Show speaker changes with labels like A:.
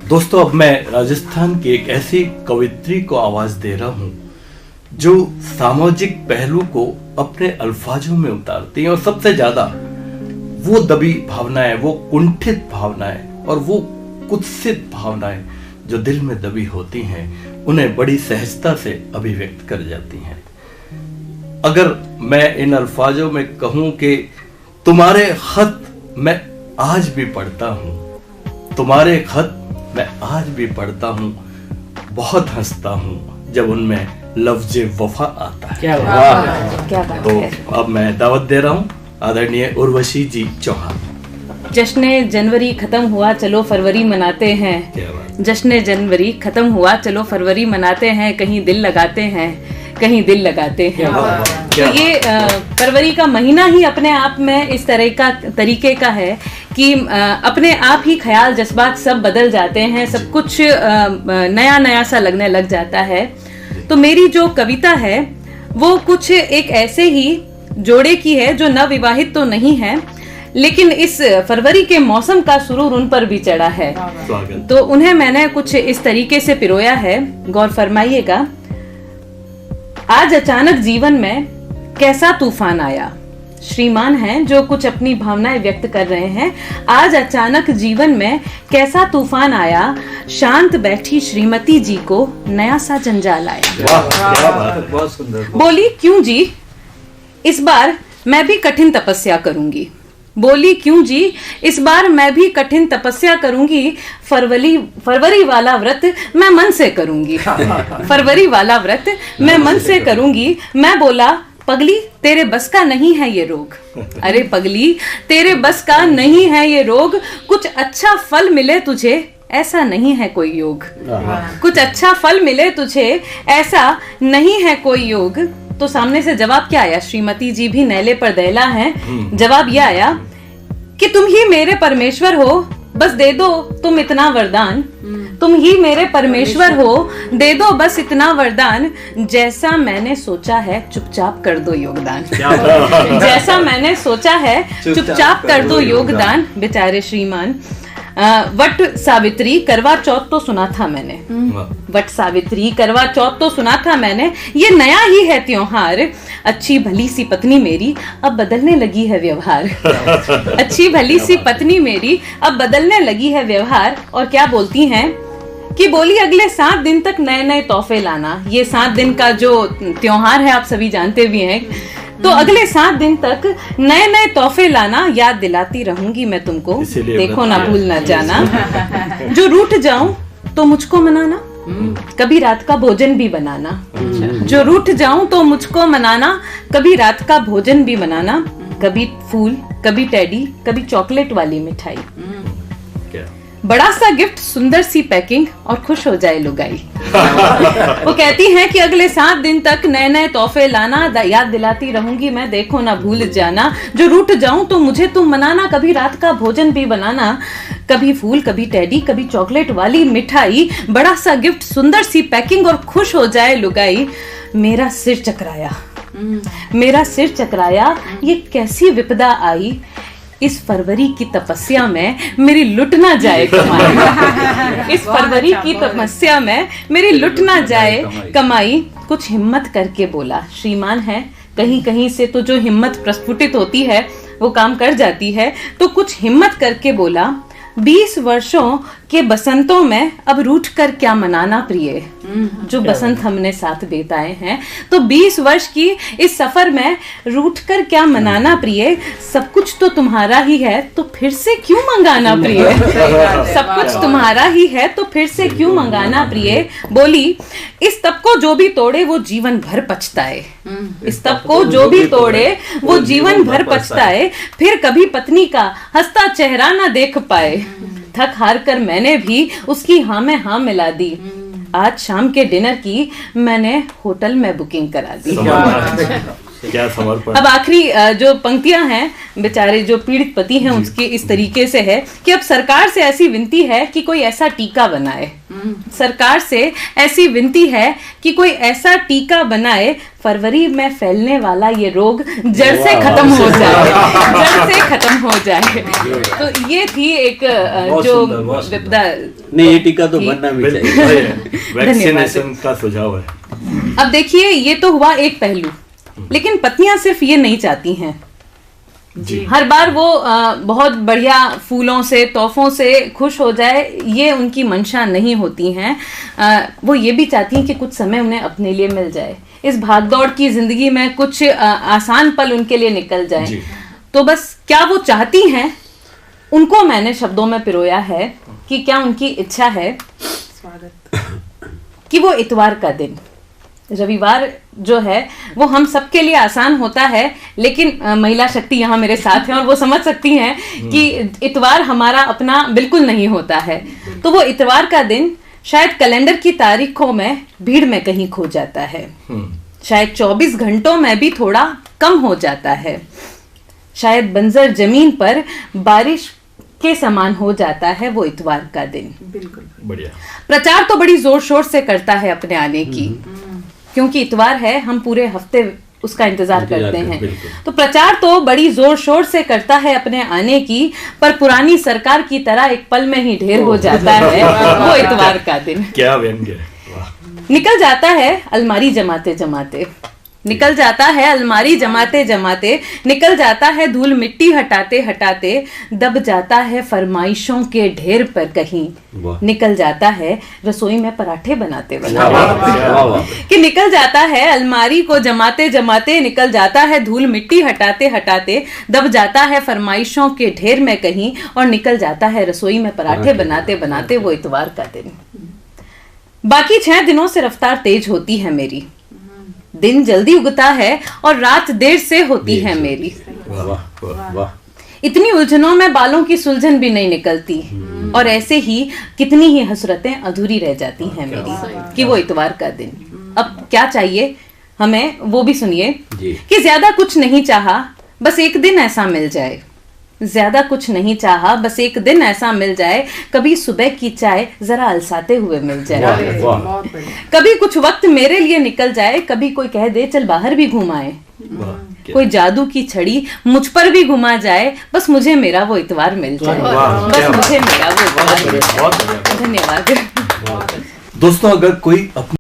A: दोस्तों, अब मैं राजस्थान की एक ऐसी कवित्री को आवाज दे रहा हूँ जो सामाजिक पहलू को अपने अल्फाजों में उतारती है, और सबसे ज्यादा वो दबी भावनाएं, वो कुंठित भावनाएं और वो कुत्सित भावनाएं जो दिल में दबी होती हैं, उन्हें बड़ी सहजता से अभिव्यक्त कर जाती हैं। अगर मैं इन अल्फाजों में कहूं कि तुम्हारे खत मैं आज भी पढ़ता हूँ, तुम्हारे खत मैं आज भी पढ़ता हूँ, बहुत हंसता हूँ जब उनमें लफ्ज़े वफा आता है।
B: क्या बात है।
A: तो अब मैं दावत दे रहा हूँ आदरणीय उर्वशी जी चौहान।
B: जश्न जनवरी खत्म हुआ, चलो फरवरी मनाते हैं। जश्न जनवरी खत्म हुआ, चलो फरवरी मनाते हैं। कहीं दिल लगाते हैं, कहीं दिल लगाते हैं। तो ये फरवरी का महीना ही अपने आप में इस तरह का तरीके का है कि अपने आप ही ख्याल जज्बात सब बदल जाते हैं, सब कुछ नया नया सा लगने लग जाता है। तो मेरी जो कविता है वो कुछ एक ऐसे ही जोड़े की है जो नवविवाहित तो नहीं है, लेकिन इस फरवरी के मौसम का सुरूर उन पर भी चढ़ा है। तो उन्हें मैंने कुछ इस तरीके से पिरोया है, गौर फरमाइएगा। आज अचानक जीवन में कैसा तूफान आया। श्रीमान हैं जो कुछ अपनी भावनाएं व्यक्त कर रहे हैं। आज अचानक जीवन में कैसा तूफान आया, शांत बैठी श्रीमती जी को नया सा जंजाल आया।
A: बहुत सुंदर।
B: बोली क्यों जी इस बार मैं भी कठिन तपस्या करूंगी। बोली क्यों जी इस बार मैं भी कठिन तपस्या करूंगी। फरवरी वाला व्रत मैं मन से करूंगी। फरवरी वाला व्रत मैं मन से करूंगी। मैं बोला पगली तेरे बस का नहीं है ये रोग। अरे पगली तेरे बस का नहीं है ये रोग। कुछ अच्छा फल मिले तुझे ऐसा नहीं है कोई योग। कुछ अच्छा फल मिले तुझे ऐसा नहीं है कोई योग। तो सामने से जवाब क्या आया, श्रीमती जी भी नैले पर दहला हैं। जवाब यह आया कि तुम ही मेरे परमेश्वर हो, बस दे दो तुम इतना वरदान। तुम ही मेरे परमेश्वर हो, दे दो बस इतना वरदान। जैसा मैंने सोचा है चुपचाप कर दो योगदान। जैसा मैंने सोचा है चुपचाप कर दो योगदान। बेचारे श्रीमान। वट सावित्री करवा चौथ तो सुना था मैंने। वट सावित्री करवा चौथ तो सुना था मैंने। ये नया ही है त्योहार। अच्छी भली सी पत्नी मेरी अब बदलने लगी है व्यवहार। अच्छी भली सी पत्नी मेरी अब बदलने लगी है व्यवहार। और क्या बोलती हैं कि बोली अगले 7 दिन तक नए नए तोहफे लाना। ये 7 दिन का जो त्योहार है आप सभी जानते भी हैं। तो अगले 7 दिन तक नए नए तोहफे लाना। याद दिलाती रहूंगी मैं तुमको, देखो ना भूल ना जाना। जो रूठ जाऊं तो मुझको मनाना, कभी रात का भोजन भी बनाना। जो रूठ जाऊं तो मुझको मनाना, कभी रात का भोजन भी बनाना। कभी फूल, कभी टेडी, कभी चॉकलेट वाली मिठाई। बड़ा सा गिफ्ट, सुंदर सी पैकिंग और खुश हो जाए लुगाई। वो कहती हैं कि अगले 7 दिन तक नए नए तोहफे लाना। याद दिलाती रहूंगी मैं, देखो ना भूल जाना। जो रूठ जाऊं तो मुझे तुम मनाना, कभी रात का भोजन भी बनाना। कभी फूल, कभी टेडी, कभी चॉकलेट वाली मिठाई। बड़ा सा गिफ्ट, सुंदर सी पैकिंग और खुश हो जाए लुगाई। मेरा सिर चकराया, मेरा सिर चकराया। ये कैसी विपदा आई। इस फरवरी की तपस्या में मेरी लुट ना जाए कमाई। इस फरवरी की तपस्या में मेरी लुट ना जाए कमाई। कुछ हिम्मत करके बोला। श्रीमान है कहीं कहीं से तो जो हिम्मत प्रस्फुटित होती है वो काम कर जाती है। तो कुछ हिम्मत करके बोला 20 वर्षों के बसंतों में अब रूठ कर क्या मनाना प्रिय। जो बसंत हमने साथ बिताए हैं, तो 20 वर्ष की इस सफर में रूठ कर क्या मनाना प्रिय। सब कुछ तो तुम्हारा ही है तो फिर से क्यों मंगाना प्रिय। सब कुछ तुम्हारा ही है तो फिर से क्यों मंगाना प्रिय। बोली इस तप को जो भी तोड़े वो जीवन भर पछताए। इस तप को जो भी तोड़े वो जीवन भर पछताए। फिर कभी पत्नी का हंसता चेहरा ना देख पाए। थक हार कर मैंने भी उसकी हाँ में हाँ मिला दी। आज शाम के डिनर की मैंने होटल में बुकिंग करा दी।
A: क्या समर्पण।
B: अब आखिरी जो पंक्तियां हैं, बेचारे जो पीड़ित पति हैं उसके इस तरीके से है कि अब सरकार से ऐसी विनती है कि कोई ऐसा टीका बनाए, सरकार से ऐसी विनती है कि कोई ऐसा टीका बनाए, फरवरी में फैलने वाला ये रोग जड़ से खत्म हो जाए, जड़ से खत्म हो जाए। तो ये थी एक जो विपदा।
C: नहीं, ये टीका तो बनना भी चाहिए।
A: वैक्सीनेशन का सुझाव है।
B: अब देखिए, ये तो हुआ एक पहलू, लेकिन पत्नियां सिर्फ ये नहीं चाहती हैं। हर बार वो बहुत बढ़िया फूलों से, तोहफों से खुश हो जाए, ये उनकी मंशा नहीं होती हैं। वो ये भी चाहती हैं कि कुछ समय उन्हें अपने लिए मिल जाए, इस भागदौड़ की जिंदगी में कुछ आसान पल उनके लिए निकल जाए। तो बस क्या वो चाहती हैं, उनको मैंने शब्दों में पिरोया है कि क्या उनकी इच्छा है कि वो इतवार का दिन, रविवार जो है वो हम सबके लिए आसान होता है, लेकिन महिला शक्ति यहाँ मेरे साथ है और वो समझ सकती हैं कि इतवार हमारा अपना बिल्कुल नहीं होता है। तो वो इतवार का दिन शायद कैलेंडर की तारीखों में भीड़ में कहीं खो जाता है, शायद 24 घंटों में भी थोड़ा कम हो जाता है, शायद बंजर जमीन पर बारिश के समान हो जाता है वो इतवार का दिन।
D: बिल्कुल
A: बढ़िया।
B: प्रचार तो बड़ी जोर शोर से करता है अपने आने की, क्योंकि इतवार है, हम पूरे हफ्ते उसका इंतजार करते हैं। तो प्रचार तो बड़ी जोर शोर से करता है अपने आने की, पर पुरानी सरकार की तरह एक पल में ही ढेर हो जाता है वो इतवार का दिन।
A: क्या व्यंग्य है, वाह।
B: निकल जाता है अलमारी जमाते जमाते, निकल जाता है अलमारी जमाते जमाते, निकल जाता है धूल मिट्टी हटाते हटाते, दब जाता है फरमाइशों के ढेर पर कहीं, निकल जाता है रसोई में पराठे बनाते बनाते, कि निकल जाता है अलमारी को जमाते जमाते, निकल जाता है धूल मिट्टी हटाते हटाते, दब जाता है फरमाइशों के ढेर में कहीं, और निकल जाता है रसोई में पराठे बनाते बनाते वो इतवार का दिन। बाकी 6 दिनों से रफ्तार तेज होती है मेरी, दिन जल्दी उगता है और रात देर से होती है मेरी।
C: वाह वाह वाह।
B: इतनी उलझनों में बालों की सुलझन भी नहीं निकलती, और ऐसे ही कितनी ही हसरतें अधूरी रह जाती हैं मेरी कि वो इतवार का दिन। अब क्या चाहिए हमें वो भी सुनिए कि ज्यादा कुछ नहीं चाहा, बस एक दिन ऐसा मिल जाए, ज्यादा कुछ नहीं चाहा, बस एक दिन ऐसा मिल जाए, कभी सुबह की चाय जरा अलसाते हुए मिल जाए, कभी कुछ वक्त मेरे लिए निकल जाए, कभी कोई कह दे चल बाहर भी घुमाए, कोई जादू की छड़ी मुझ पर भी घुमा जाए, बस मुझे मेरा वो इतवार मिल जाए, बस मुझे मेरा वो इतवार मिल जाए। धन्यवाद।
A: दोस्तों, अगर कोई अपनी